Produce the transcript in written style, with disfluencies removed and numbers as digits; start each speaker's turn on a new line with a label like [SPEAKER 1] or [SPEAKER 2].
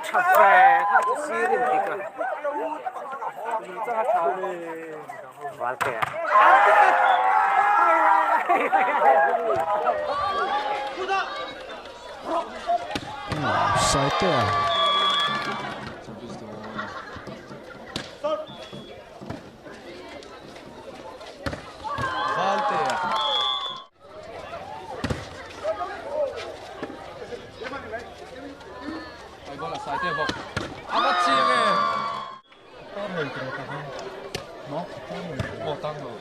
[SPEAKER 1] Caffè, cazzo si rindica. Qualche.
[SPEAKER 2] Offside.
[SPEAKER 3] 이거는 사이드에 뭐 아마치에
[SPEAKER 2] 땀을 들어가고 뭐? 땀을
[SPEAKER 3] 뭐 딴 거.